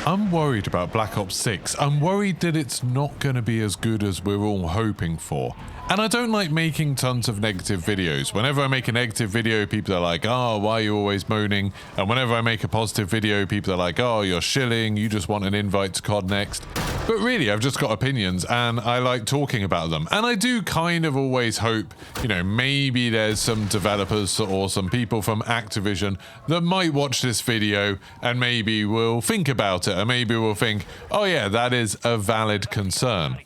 I'm worried about Black Ops 6. I'm worried that it's not going to be as good as we're all hoping for. And I don't like making tons of negative videos. Whenever I make a negative video, people are like, oh, why are you always moaning? And whenever I make a positive video, people are like, oh, you're shilling, you just want an invite to COD Next. But really, I've just got opinions and I like talking about them. And I do kind of always hope, you know, maybe there's some developers or some people from Activision that might watch this video and maybe will think about it, and maybe will think, oh yeah, that is a valid concern.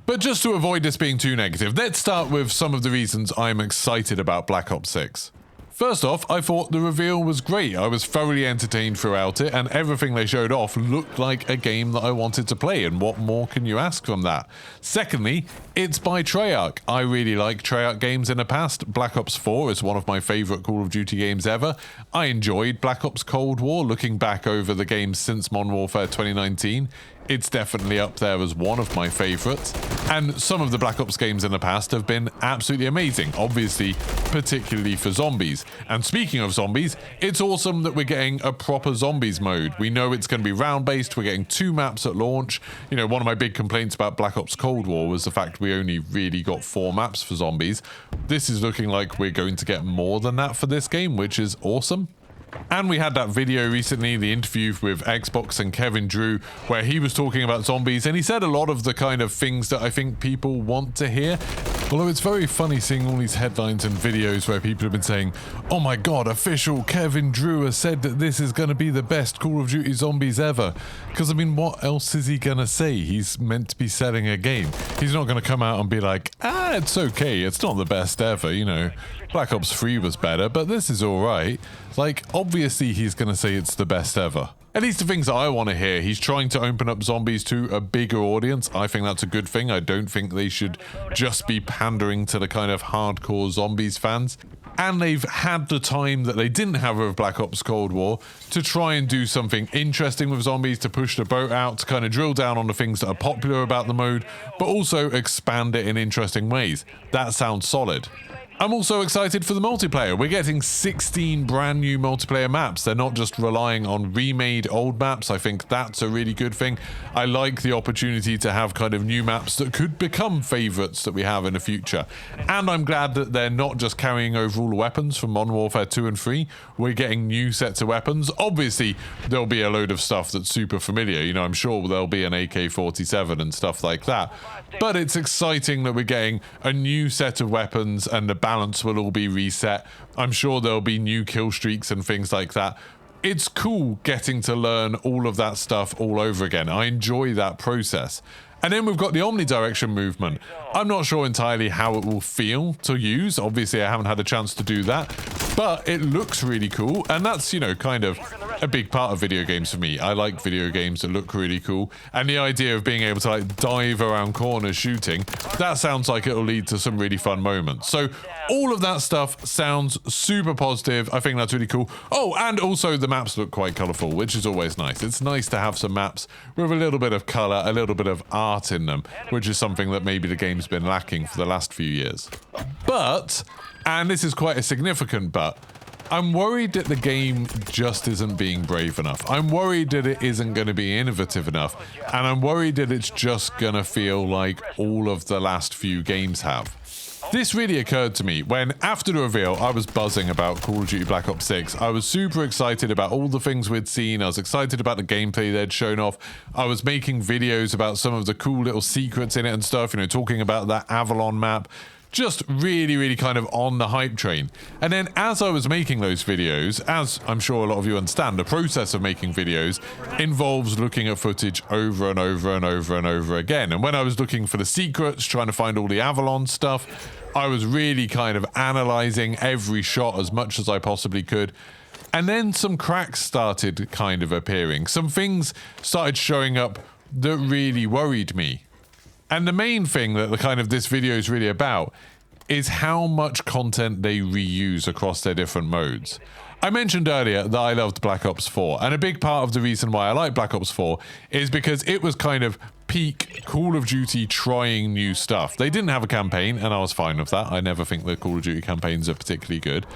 But just to avoid this being too negative, let's start with some of the reasons I'm excited about Black Ops 6. First off, I thought the reveal was great. I was thoroughly entertained throughout it, and everything they showed off looked like a game that I wanted to play, and what more can you ask from that? Secondly, it's by Treyarch. I really like Treyarch games in the past. Black Ops 4 is one of my favourite Call of Duty games ever. I enjoyed Black Ops Cold War. Looking back over the games since Modern Warfare 2019, it's definitely up there as one of my favourites. And some of the Black Ops games in the past have been absolutely amazing, obviously, particularly for zombies. And speaking of zombies, it's awesome that we're getting a proper zombies mode. We know it's going to be round-based, we're getting 2 maps at launch. You know, one of my big complaints about Black Ops Cold War was the fact we only really got 4 maps for zombies. This is looking like we're going to get more than that for this game, which is awesome. And we had that video recently, the interview with Xbox and Kevin Drew, where he was talking about zombies, and he said a lot of the kind of things that I think people want to hear. Although it's very funny seeing all these headlines and videos where people have been saying, oh my god, official Kevin Drew has said that this is going to be the best Call of Duty Zombies ever. Because, I mean, what else is he going to say? He's meant to be selling a game. He's not going to come out and be like, it's okay, it's not the best ever, you know. Black Ops 3 was better, but this is alright. Like, obviously he's going to say it's the best ever. At least the things that I want to hear. He's trying to open up zombies to a bigger audience. I think that's a good thing. I don't think they should just be pandering to the kind of hardcore zombies fans. And they've had the time that they didn't have with Black Ops Cold War to try and do something interesting with zombies, to push the boat out, to kind of drill down on the things that are popular about the mode, but also expand it in interesting ways. That sounds solid. I'm also excited for the multiplayer. We're getting 16 brand new multiplayer maps. They're not just relying on remade old maps. I think that's a really good thing. I like the opportunity to have kind of new maps that could become favourites that we have in the future. And I'm glad that they're not just carrying over all the weapons from Modern Warfare 2 and 3. We're getting new sets of weapons. Obviously, there'll be a load of stuff that's super familiar. You know, I'm sure there'll be an AK-47 and stuff like that. But it's exciting that we're getting a new set of weapons and the balance will all be reset. I'm sure there'll be new kill streaks and things like that. It's cool getting to learn all of that stuff all over again. I enjoy that process. And then we've got the omnidirection movement. I'm not sure entirely how it will feel to use. Obviously, I haven't had a chance to do that, but it looks really cool. And that's, you know, kind of a big part of video games for me. I like video games that look really cool. And the idea of being able to like dive around corners shooting, that sounds like it'll lead to some really fun moments. So all of that stuff sounds super positive. I think that's really cool. Oh, and also the maps look quite colorful, which is always nice. It's nice to have some maps with a little bit of color, a little bit of art in them, which is something that maybe the game's been lacking for the last few years. But, and this is quite a significant but, I'm worried that the game just isn't being brave enough. I'm worried that it isn't going to be innovative enough, and I'm worried that it's just going to feel like all of the last few games have. This really occurred to me when, after the reveal, I was buzzing about Call of Duty Black Ops 6. I was super excited about all the things we'd seen. I was excited about the gameplay they'd shown off. I was making videos about some of the cool little secrets in it and stuff, you know, talking about that Avalon map. Just really, really kind of on the hype train. And then as I was making those videos, as I'm sure a lot of you understand, the process of making videos involves looking at footage over and over and over and over again. And when I was looking for the secrets, trying to find all the Avalon stuff, I was really kind of analysing every shot as much as I possibly could. And then some cracks started kind of appearing. Some things started showing up that really worried me. And the main thing that the kind of this video is really about is how much content they reuse across their different modes. I mentioned earlier that I loved Black Ops 4, and a big part of the reason why I like Black Ops 4 is because it was kind of peak Call of Duty trying new stuff. They didn't have a campaign, and I was fine with that. I never think the Call of Duty campaigns are particularly good.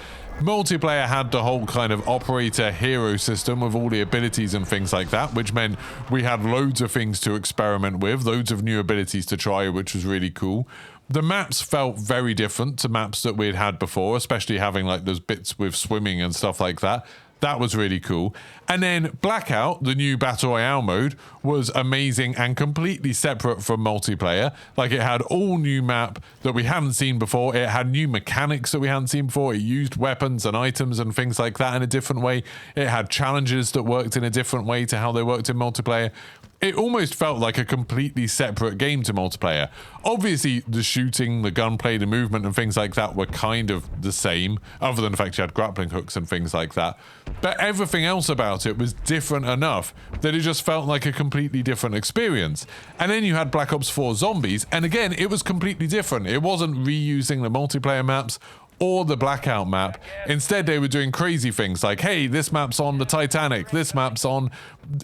Multiplayer had the whole kind of operator hero system with all the abilities and things like that, which meant we had loads of things to experiment with, loads of new abilities to try, which was really cool. The maps felt very different to maps that we'd had before, especially having like those bits with swimming and stuff like that. That was really cool. And then Blackout, the new Battle Royale mode, was amazing and completely separate from multiplayer. Like, it had all new map that we hadn't seen before. It had new mechanics that we hadn't seen before. It used weapons and items and things like that in a different way. It had challenges that worked in a different way to how they worked in multiplayer. It almost felt like a completely separate game to multiplayer. Obviously, the shooting, the gunplay, the movement and things like that were kind of the same, other than the fact you had grappling hooks and things like that. But everything else about it was different enough that it just felt like a completely different experience. And then you had Black Ops 4 Zombies, and again, it was completely different. It wasn't reusing the multiplayer maps or the Blackout map. Instead, they were doing crazy things like, hey, this map's on the Titanic, this map's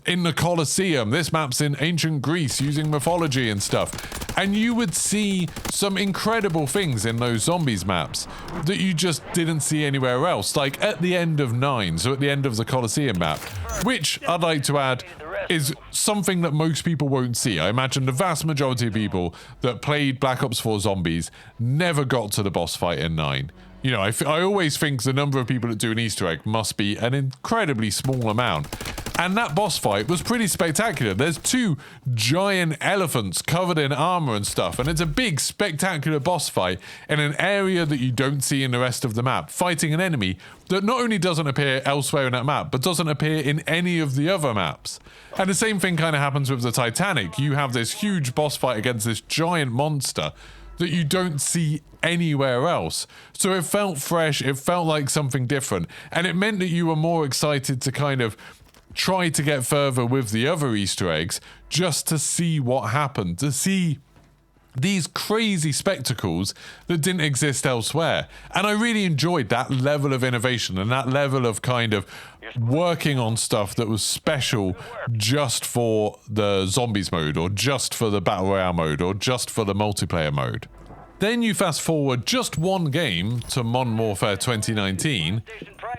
in the Colosseum, this map's in ancient Greece using mythology and stuff. And you would see some incredible things in those Zombies maps that you just didn't see anywhere else. Like at the end of 9, so at the end of the Colosseum map, which I'd like to add is something that most people won't see. I imagine the vast majority of people that played Black Ops 4 Zombies never got to the boss fight in 9. You know, I always think the number of people that do an Easter egg must be an incredibly small amount. And that boss fight was pretty spectacular. There's 2 giant elephants covered in armor and stuff, and it's a big, spectacular boss fight in an area that you don't see in the rest of the map, fighting an enemy that not only doesn't appear elsewhere in that map, but doesn't appear in any of the other maps. And the same thing kind of happens with the Titanic. You have this huge boss fight against this giant monster that you don't see anywhere else. So it felt fresh, it felt like something different, and it meant that you were more excited to kind of try to get further with the other Easter eggs just to see what happened, to see these crazy spectacles that didn't exist elsewhere. And I really enjoyed that level of innovation and that level of kind of working on stuff that was special just for the Zombies mode, or just for the Battle Royale mode, or just for the multiplayer mode. Then you fast forward just one game to Modern Warfare 2019,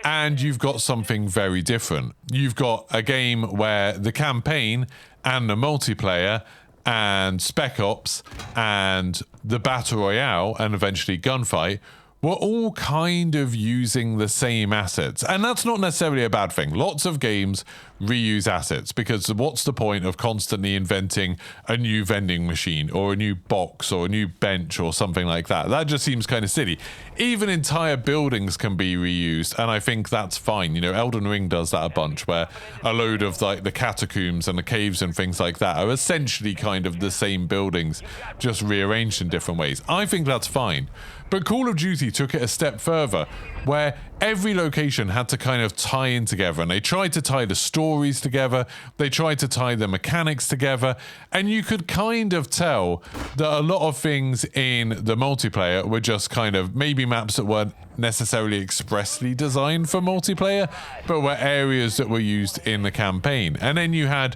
and you've got something very different. You've got a game where the campaign and the multiplayer and Spec Ops and the Battle Royale and eventually Gunfight were all kind of using the same assets. And that's not necessarily a bad thing. Lots of games reuse assets, because what's the point of constantly inventing a new vending machine or a new box or a new bench or something like that? That just seems kind of silly. Even entire buildings can be reused, and I think that's fine. You know, Elden Ring does that a bunch, where a load of like the catacombs and the caves and things like that are essentially kind of the same buildings, just rearranged in different ways. I think that's fine. But Call of Duty took it a step further, where every location had to kind of tie in together, and they tried to tie the stories together, they tried to tie the mechanics together, and you could kind of tell that a lot of things in the multiplayer were just kind of maybe maps that weren't necessarily expressly designed for multiplayer, but were areas that were used in the campaign. And then you had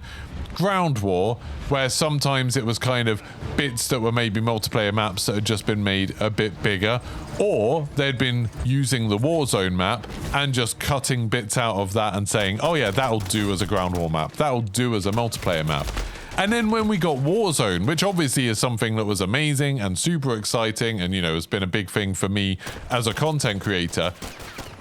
Ground War, where sometimes it was kind of bits that were maybe multiplayer maps that had just been made a bit bigger, or they'd been using the Warzone map and just cutting bits out of that and saying, oh yeah, that'll do as a Ground War map, that'll do as a multiplayer map. And then when we got Warzone, which obviously is something that was amazing and super exciting and, you know, has been a big thing for me as a content creator,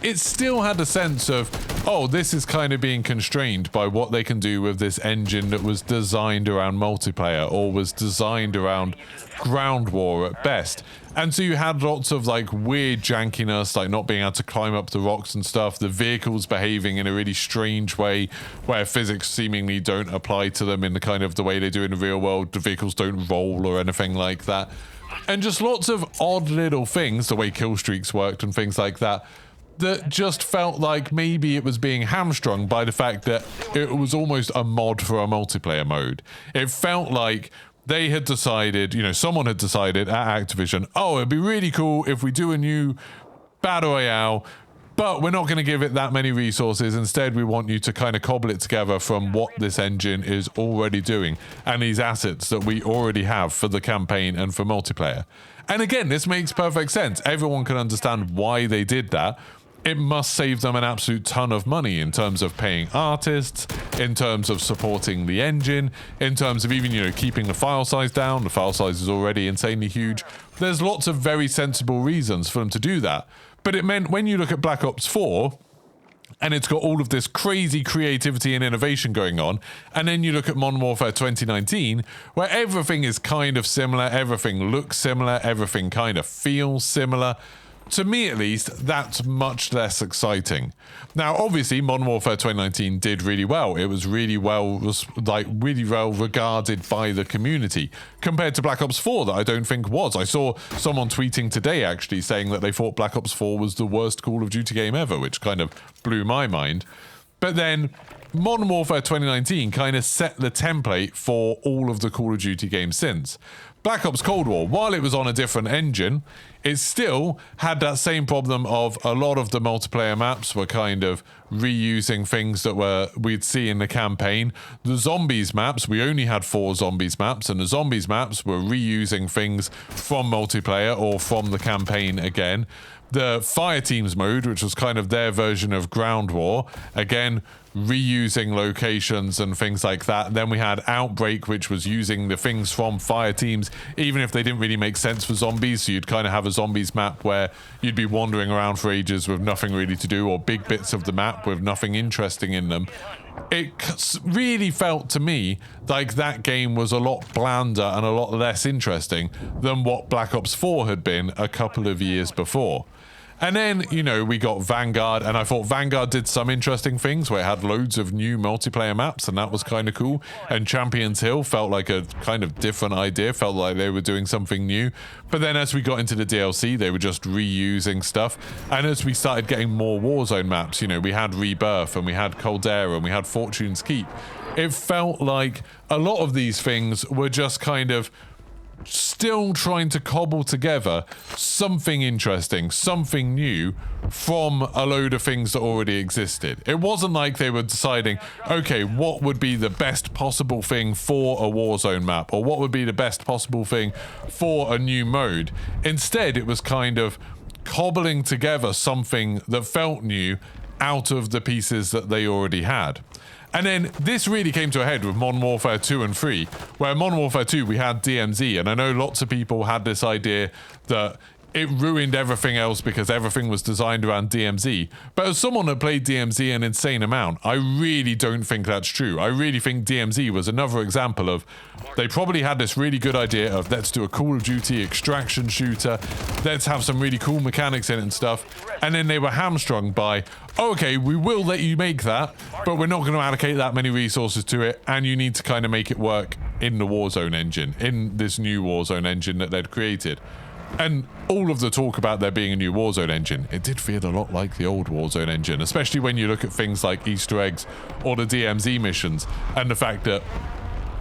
it still had a sense of, oh, this is kind of being constrained by what they can do with this engine that was designed around multiplayer, or was designed around Ground War at best. And so you had lots of like weird jankiness, like not being able to climb up the rocks and stuff, the vehicles behaving in a really strange way where physics seemingly don't apply to them in the kind of the way they do in the real world. The vehicles don't roll or anything like that. And just lots of odd little things, the way kill streaks worked and things like that, that just felt like maybe it was being hamstrung by the fact that it was almost a mod for a multiplayer mode. It felt like they had decided, you know, someone had decided at Activision, oh, it'd be really cool if we do a new Battle Royale But we're not going to give it that many resources. Instead, we want you to kind of cobble it together from what this engine is already doing and these assets that we already have for the campaign and for multiplayer. And again, this makes perfect sense. Everyone can understand why they did that. It must save them an absolute ton of money in terms of paying artists, in terms of supporting the engine, in terms of even, you know, keeping the file size down. The file size is already insanely huge. There's lots of very sensible reasons for them to do that. But it meant when you look at Black Ops 4, and it's got all of this crazy creativity and innovation going on, and then you look at Modern Warfare 2019, where everything is kind of similar, everything looks similar, everything kind of feels similar. To me, at least, that's much less exciting. Now, obviously, Modern Warfare 2019 did really well. It was really well regarded by the community, compared to Black Ops 4, that I don't think was. I saw someone tweeting today, actually, saying that they thought Black Ops 4 was the worst Call of Duty game ever, which kind of blew my mind. But then Modern Warfare 2019 kind of set the template for all of the Call of Duty games since. Black Ops Cold War, while it was on a different engine, it still had that same problem of a lot of the multiplayer maps were kind of reusing things that we'd see in the campaign. The zombies maps, we only had 4 zombies maps, and the zombies maps were reusing things from multiplayer or from the campaign again. The Fire Teams mode, which was kind of their version of Ground War, again, reusing locations and things like that. Then we had Outbreak, which was using the things from Fire Teams, even if they didn't really make sense for zombies. So you'd kind of have a zombies map where you'd be wandering around for ages with nothing really to do, or big bits of the map with nothing interesting in them. It really felt to me like that game was a lot blander and a lot less interesting than what Black Ops 4 had been a couple of years before. And then, you know, we got Vanguard, and I thought Vanguard did some interesting things where it had loads of new multiplayer maps, and that was kind of cool. And Champions Hill felt like a kind of different idea, felt like they were doing something new. But then as we got into the DLC, they were just reusing stuff. And as we started getting more Warzone maps, you know, we had Rebirth, and we had Caldera, and we had Fortune's Keep. It felt like a lot of these things were just kind of still trying to cobble together something interesting, something new from a load of things that already existed. It wasn't like they were deciding, okay, what would be the best possible thing for a Warzone map, or what would be the best possible thing for a new mode. Instead, it was kind of cobbling together something that felt new out of the pieces that they already had. And then this really came to a head with Modern Warfare 2 and 3, where Modern Warfare 2 we had DMZ, and I know lots of people had this idea that it ruined everything else because everything was designed around DMZ. But as someone that played DMZ an insane amount, I really don't think that's true. I really think DMZ was another example of, they probably had this really good idea of, let's do a Call of Duty extraction shooter, let's have some really cool mechanics in it and stuff, and then they were hamstrung by, oh, okay, we will let you make that, but we're not going to allocate that many resources to it, and you need to kind of make it work in the Warzone engine, in this new Warzone engine that they'd created. And all of the talk about there being a new Warzone engine, it did feel a lot like the old Warzone engine, especially when you look at things like Easter eggs or the DMZ missions, and the fact that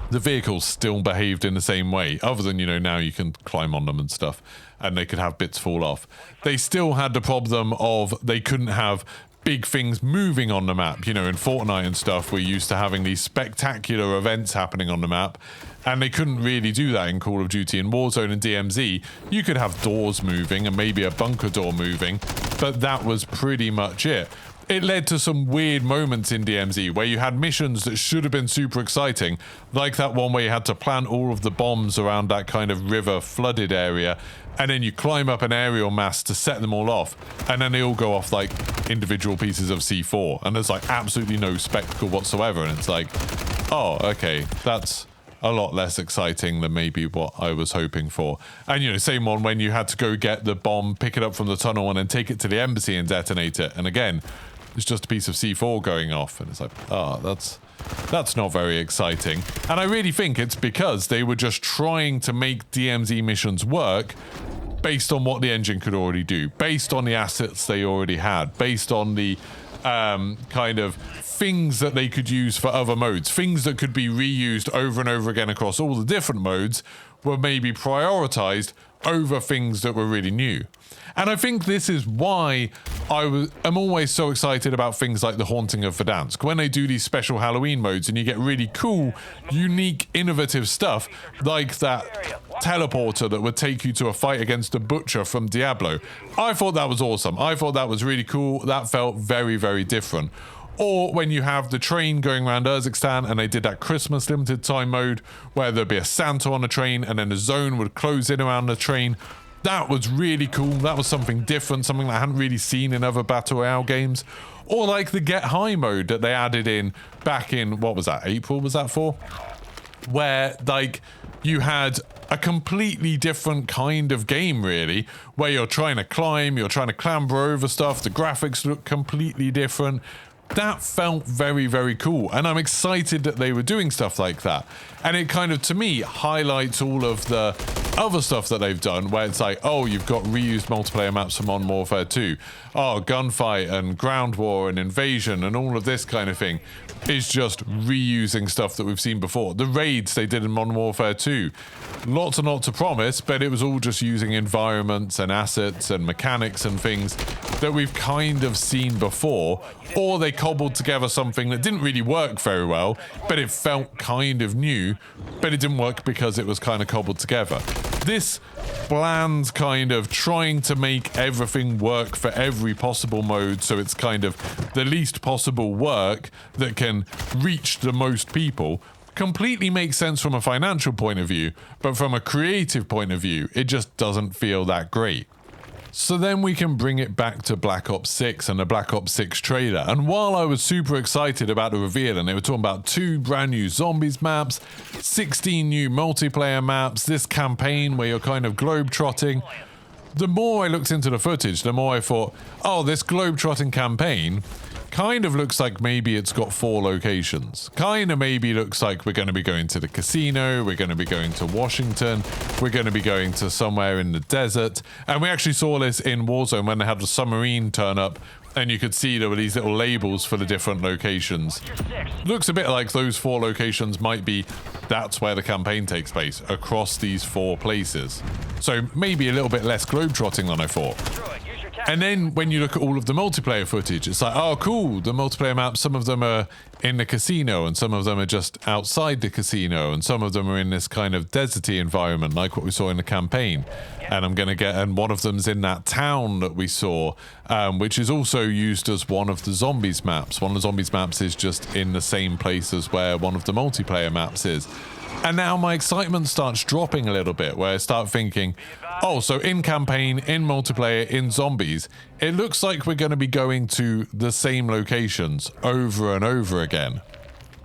the vehicles still behaved in the same way, other than, you know, now you can climb on them and stuff, and they could have bits fall off. They still had the problem of they couldn't have big things moving on the map. You know, in Fortnite and stuff, we're used to having these spectacular events happening on the map, and they couldn't really do that in Call of Duty. In Warzone and DMZ, you could have doors moving and maybe a bunker door moving, but that was pretty much it. It led to some weird moments in DMZ where you had missions that should have been super exciting, like that one where you had to plant all of the bombs around that kind of river flooded area, and then you climb up an aerial mast to set them all off, and then they all go off like individual pieces of C4, and there's like absolutely no spectacle whatsoever, and it's like, oh, okay, that's a lot less exciting than maybe what I was hoping for. And, you know, same one when you had to go get the bomb, pick it up from the tunnel, and then take it to the embassy and detonate it, and again, it's just a piece of C4 going off, and it's like, oh, that's not very exciting. And I really think it's because they were just trying to make DMZ missions work based on what the engine could already do, based on the assets they already had, based on the kind of things that they could use for other modes, things that could be reused over and over again across all the different modes, were maybe prioritized over things that were really new. And I think this is why I'm always so excited about things like the Haunting of Verdansk. When they do these special Halloween modes and you get really cool, unique, innovative stuff, like that teleporter that would take you to a fight against a butcher from Diablo. I thought that was awesome. I thought that was really cool. That felt very, very different. Or when you have the train going around Urzikstan and they did that Christmas limited time mode where there'd be a Santa on a train and then the zone would close in around the train. That was really cool. That was something different, something that I hadn't really seen in other Battle Royale games. Or like the Get High mode that they added in back in, what was that, April was that for? Where like you had a completely different kind of game really, where you're trying to climb, you're trying to clamber over stuff, the graphics look completely different. That felt very, very cool, and I'm excited that they were doing stuff like that. And it kind of, to me, highlights all of the other stuff that they've done, where it's like, oh, you've got reused multiplayer maps from Modern Warfare 2. Oh, Gunfight and Ground War and Invasion and all of this kind of thing is just reusing stuff that we've seen before. The raids they did in Modern Warfare 2, lots and lots of promise, but it was all just using environments and assets and mechanics and things that we've kind of seen before, or they cobbled together something that didn't really work very well, but it felt kind of new, but it didn't work because it was kind of cobbled together. This bland kind of trying to make everything work for every possible mode, so it's kind of the least possible work that can reach the most people, completely makes sense from a financial point of view, but from a creative point of view, it just doesn't feel that great. So then we can bring it back to Black Ops 6 and the Black Ops 6 trailer. And while I was super excited about the reveal, and they were talking about 2 brand new zombies maps, 16 new multiplayer maps, this campaign where you're kind of globe-trotting, the more I looked into the footage, the more I thought, oh, this globe-trotting campaign kind of looks like maybe it's got 4 locations. Kind of maybe looks like we're going to be going to the casino, we're going to be going to Washington, we're going to be going to somewhere in the desert. And we actually saw this in Warzone when they had the submarine turn up and you could see there were these little labels for the different locations. Looks a bit like those 4 locations might be, that's where the campaign takes place, across these 4 places. So maybe a little bit less globetrotting than I thought. And then when you look at all of the multiplayer footage, it's like, oh, cool, the multiplayer maps, some of them are in the casino and some of them are just outside the casino and some of them are in this kind of deserty environment like what we saw in the campaign. And one of them's in that town that we saw, which is also used as one of the zombies maps. One of the zombies maps is just in the same place as where one of the multiplayer maps is. And now my excitement starts dropping a little bit, where I start thinking, oh, so in campaign, in multiplayer, in zombies, it looks like we're going to be going to the same locations over and over again.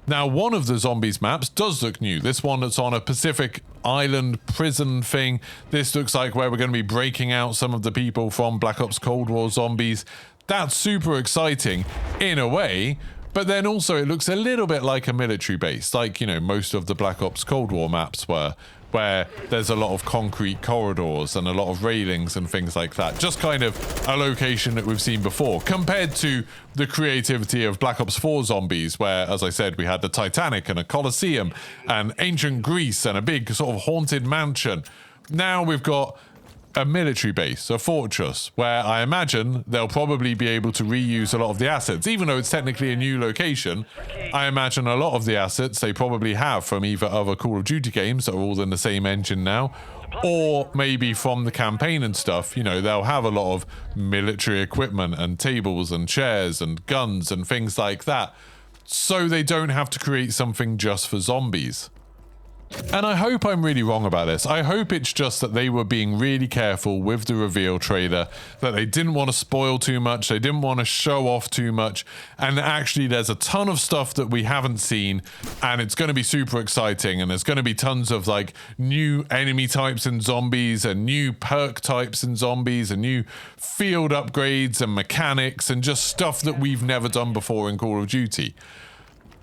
Now, one of the zombies maps does look new. This one that's on a Pacific Island prison thing. This looks like where we're going to be breaking out some of the people from Black Ops Cold War zombies. That's super exciting in a way. But then also it looks a little bit like a military base, like, you know, most of the Black Ops Cold War maps were, where there's a lot of concrete corridors and a lot of railings and things like that. Just kind of a location that we've seen before, compared to the creativity of Black Ops 4 zombies, where, as I said, we had the Titanic and a Colosseum and ancient Greece and a big sort of haunted mansion. Now we've got a military base, a fortress, where I imagine they'll probably be able to reuse a lot of the assets. Even though it's technically a new location, I imagine a lot of the assets they probably have from either other Call of Duty games that are all in the same engine now, or maybe from the campaign and stuff. You know, they'll have a lot of military equipment and tables and chairs and guns and things like that, so they don't have to create something just for zombies. And I hope I'm really wrong about this. I hope it's just that they were being really careful with the reveal trailer, that they didn't want to spoil too much, they didn't want to show off too much, and actually there's a ton of stuff that we haven't seen, and it's going to be super exciting, and there's going to be tons of like new enemy types in zombies, and new perk types in zombies, and new field upgrades and mechanics, and just stuff that we've never done before in Call of Duty.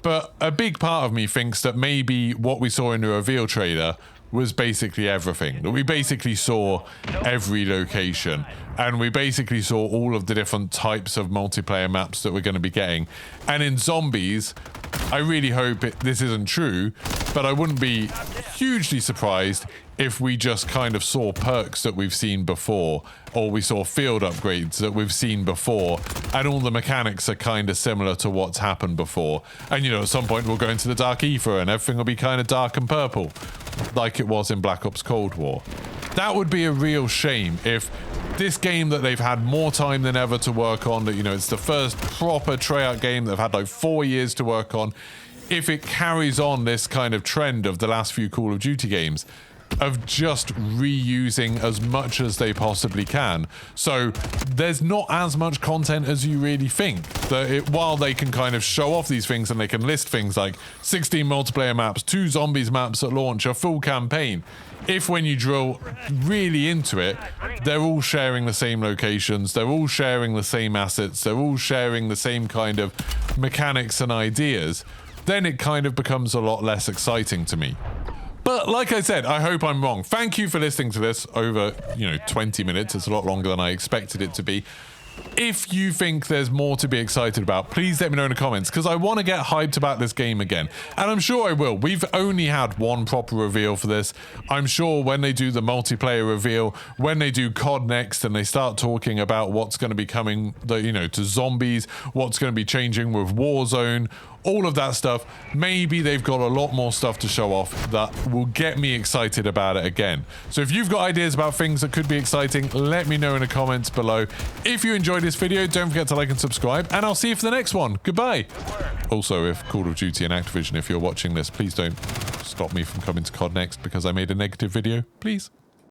But a big part of me thinks that maybe what we saw in the reveal trailer was basically everything. That we basically saw every location, and we basically saw all of the different types of multiplayer maps that we're going to be getting. And in zombies, I really hope this isn't true, but I wouldn't be hugely surprised if we just kind of saw perks that we've seen before, or we saw field upgrades that we've seen before, and all the mechanics are kind of similar to what's happened before. And, you know, at some point we'll go into the Dark Ether and everything will be kind of dark and purple, like it was in Black Ops Cold War. That would be a real shame if this game that they've had more time than ever to work on, that, you know, it's the first proper Treyarch game that they've had like 4 years to work on, if it carries on this kind of trend of the last few Call of Duty games, of just reusing as much as they possibly can. So there's not as much content as you really think. That while they can kind of show off these things and they can list things like 16 multiplayer maps, 2 zombies maps at launch, a full campaign, if when you drill really into it, they're all sharing the same locations, they're all sharing the same assets, they're all sharing the same kind of mechanics and ideas, then it kind of becomes a lot less exciting to me. But like I said, I hope I'm wrong. Thank you for listening to this over, 20 minutes. It's a lot longer than I expected it to be. If you think there's more to be excited about, please let me know in the comments, because I want to get hyped about this game again. And I'm sure I will. We've only had one proper reveal for this. I'm sure when they do the multiplayer reveal, when they do COD next and they start talking about what's going to be coming, to zombies, what's going to be changing with Warzone, all of that stuff, maybe they've got a lot more stuff to show off that will get me excited about it again. So if you've got ideas about things that could be exciting, let me know in the comments below. If you enjoyed this video, don't forget to like and subscribe, and I'll see you for the next one. Goodbye. Also, if Call of Duty and Activision, if you're watching this, please don't stop me from coming to COD next because I made a negative video. Please.